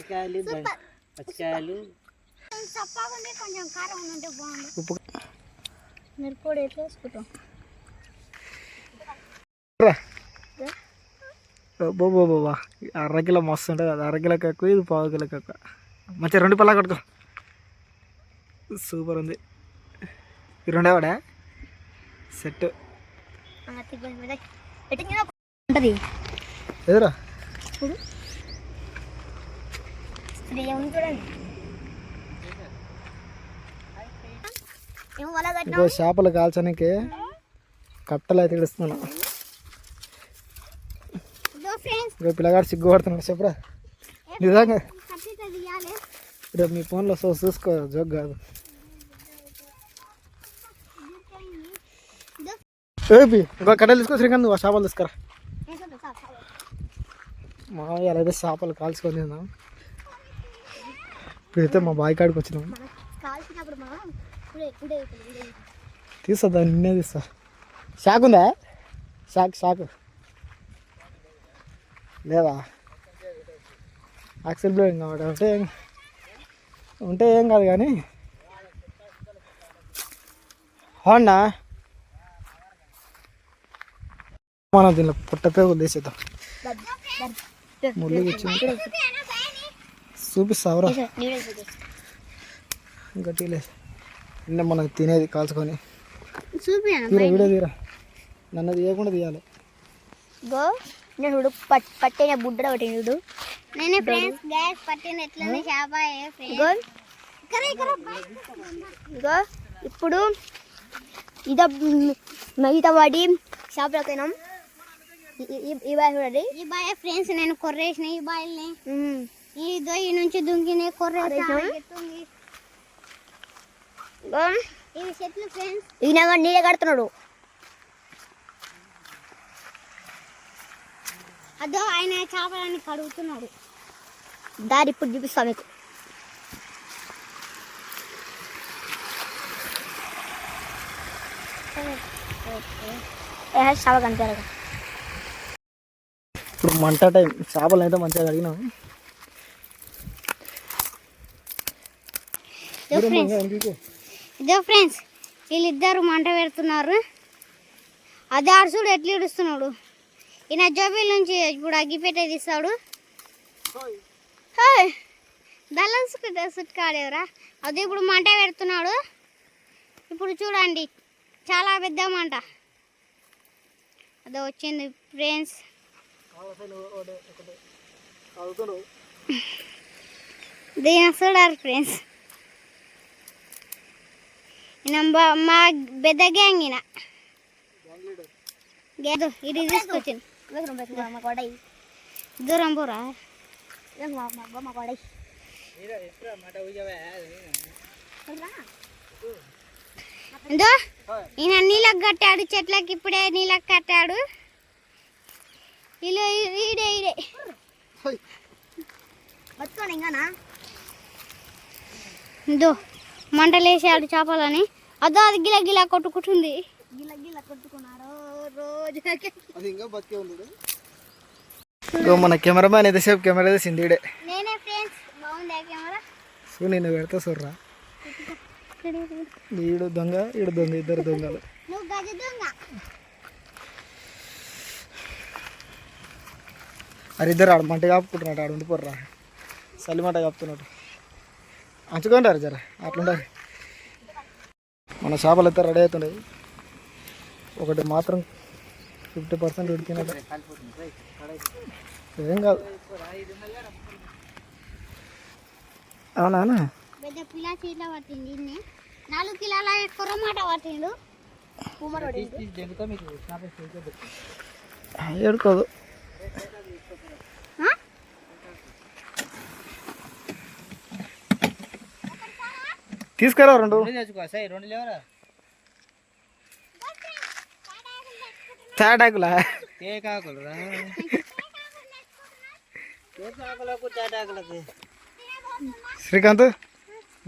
పచ్చికాయలు ఉప్పు మిరపొడి ఎట్లా వేసుకుంటాం బాబా 1/2 కిలో మస్తు ఉంటుంది అది 1/2 కిలోకి ఎక్కువ ఇది 1/4 కిలోకి ఎక్కువ మంచిగా 2 పళ్ళ కట్టుకో సూపర్ ఉంది ఈ 2 వాడా సెట్ ఎదురా ఇంకో చేపలు కాల్చడానికి కట్టలు అయితే ఇడుస్తున్నాను ఇంకో పిల్లగాడు సిగ్గు పడుతున్నాడు చెప్పురా నిజంగా రేపు మీ ఫోన్లో చూసుకో జోక్ కాదు ఏపీ ఇంకో కట్టెలు తీసుకో శ్రీకాంత్ నువ్వు చేపలు తీసుకురా మా ఎలా అయితే చేపలు కాల్చుకొని తిందాం ఇప్పుడైతే మా బావి కాడికి వచ్చినాం తీస్తా దాన్ని నిన్నే తీస్తా షాక్ ఉందా షాక్ లేదా యాక్సిల్ బ్లేడ్ కాబట్టి ఉంటే ఏం కాదు కానీ అవునా మనం దీనిలో పుట్టపే వదిలేసేద్దాం ముళ్ళు వచ్చింది చూపిస్తావురా ఇంకా తీలేదు నిన్న మనకు తినేది కాల్చుకొని వీడియో తీరా నన్ను తీయకుండా తీయాలి చూడు పట్టిన బుడ్డ పట్టిన నేనే ఫ్రెండ్స్ గ్యాస్ పట్టిన ఎట్లనే ఇప్పుడు ఇద మిగతా వాడి షాప్లోకి పోయినాం ఈ బాయ్ చూడండి ఈ బాయ్ ఫ్రెండ్స్ నేను కొర్రేసిన ఈ బాయ్ని ఈ దొయ్యి నుంచి దుంకినే కొర్రేసాం ఇవి చెట్లు ఫ్రెండ్స్ ఈయన నీళ్ళ కడుతున్నాడు అదో ఆయన చేపలన్నీ కడుగుతున్నాడు దారి ఇప్పుడు చూపిస్తా మీకు చేప కనిపించారు ఇప్పుడు మంట టైం చేపలు అయితే మంచిగా కడిగినాం ఇదో ఫ్రెండ్స్ వీళ్ళిద్దరు మంట పెడుతున్నారు అదే అరుసుడు ఎట్లు ఇడుస్తున్నాడు ఈయన జోబీల నుంచి ఇప్పుడు అగ్గిపెట్టే తీస్తాడు దళం సుట్కాడేవరా అదే ఇప్పుడు మంట పెడుతున్నాడు ఇప్పుడు చూడండి చాలా పెద్ద మంట అదే వచ్చింది ఫ్రెండ్స్ దీని చూడారు ఫ్రెండ్స్ మా పెద్ద గ్యాంగ్ ఈయన ఇది తీసుకొచ్చింది దూరం పోరా ఎందో ఈయన నీళ్ళకి కట్టాడు చెట్లకి ఇప్పుడే నీళ్ళకి కట్టాడు ఈడే ఇందో మంటలేసాడు చేపలని అదో అది గిల గిలా కొట్టుకుంటుంది గిల కొట్టుకున్నాడు రోజు మన కెమెరామ్యాన్ అయితే సేపు కెమెరా తీసింది ఈడే నేనే ఫ్రెండ్స్ బాగుందా కెమెరా సో నేను పెడతా చూడరా ఈడు దొంగ ఇద్దరు దొంగలు నువ్వు గజ దొంగ అరే ఇద్దరు ఆడ మంట కాపుకుంటున్నాడు ఆడ ఉండిపోర్రా చలి మంట కాపుతున్నాడు అంచుకుంటారు జర అట్లుండాలి మన చేపలు అయితే రెడీ అవుతుండే ఒకటి మాత్రం 50% ఉడికినట్టు ఏం కాదు అవునా పెద్ద పిల్ల చీట్ల పట్టింది 4 కిలోల కొర్రమాట పట్టిండు ఏడుకోదు తీసుకురా 2 తాటాకులా శ్రీకాంత్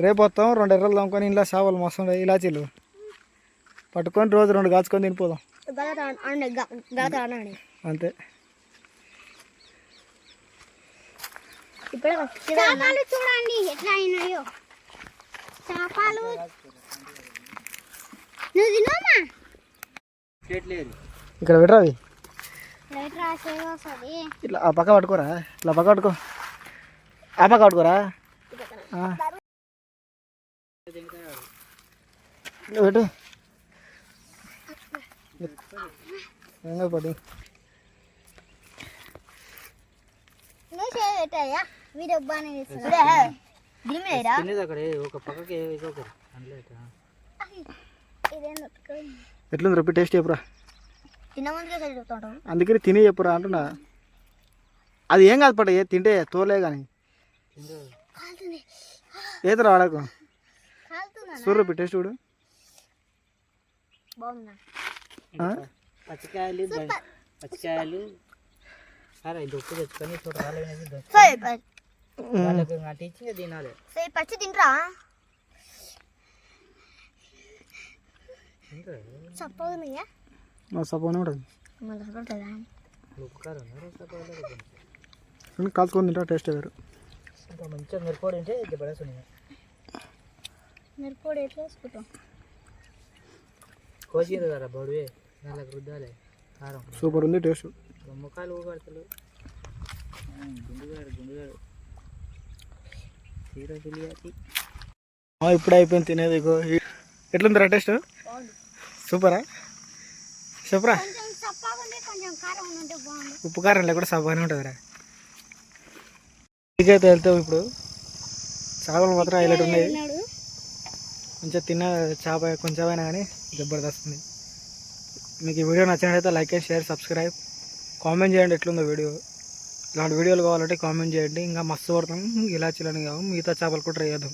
రేపు వస్తాం 2 ఎర్రలు తమ్ముకొని ఇంట్లో చేపలు మస్తు ఉంటాయి ఇలాచీలు పట్టుకొని రోజు 2 కాచుకొని తినిపోదాం అంతే చేపలు చూడండి ఎట్లా అయినాయో చేపలు. నువ్వు తినమ్మా. ఇక్కడ పెట్టరా అవి లైట్ రాసేది వస్తుంది. ఇట్లా ఆ పక్క పట్టుకోరా, ఇట్లా పక్క పట్టుకో, ఆ పక్క పట్టుకోరా. ఇట్లా పెట్టు పడి నువ్వు చేయటయ్యా వీడియో బాగానే ఎట్లుంది రొప్పి టేస్ట్ చెప్పురా. తిన్న ముందుకే చెప్తాడు. అందుకని తిని చెప్పురా అంటున్నా. అది ఏం కాదు పడ తింటే తోలే కానీ ఏతరా వాడకు. చూడు రొప్పి టేస్ట్ చూడు. బాగుందా? పచ్చికాయలు పచ్చికాయలు సరే ఉప్పు తెచ్చుకొని నటించి తినాలి. పచ్చి తింటరా? సపోనయ్యా సపోనే ఉంటుంది. ఉప్పు కారం కాల్చుకొని తింటా టేస్ట్ వేరు. ఇంకా మంచిగా మిరపొడి ఉంటే జబర్దస్త్ ఉన్నాయి. మిరపొడి ఎట్లా వేసుకుంటాం? కోసిరు కదా బొడివే నెలకు రుద్దాలి కారం. సూపర్ ఉంది టేస్ట్. ముఖాలు ఊగడతలు గుండుగాడు తీర తెలియాలి. ఇప్పుడే అయిపోయింది తినేది. ఎట్లుందిరా టేస్ట్? సూపరా చెప్పరా. ఉప్పు కారం లేకుండా సబానే ఉంటుందిరా. ఇంటికైతే వెళ్తావు. ఇప్పుడు చేపలు మాత్రం హైలైట్ ఉన్నాయి. మంచిగా తిన్న చేప కొంచెం అయినా కానీ జబర్దస్త్ ఉంది. మీకు ఈ వీడియో నచ్చినట్లయితే like and share subscribe comment చేయండి ఎట్లుందో వీడియో. ఇలాంటి వీడియోలు కావాలంటే కామెంట్ చేయండి. ఇంకా మస్తు పడతాం ఇలాచీలని కావు, మిగతా చేపలు కూడా ట్రై చేద్దాం.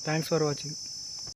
Thanks for watching.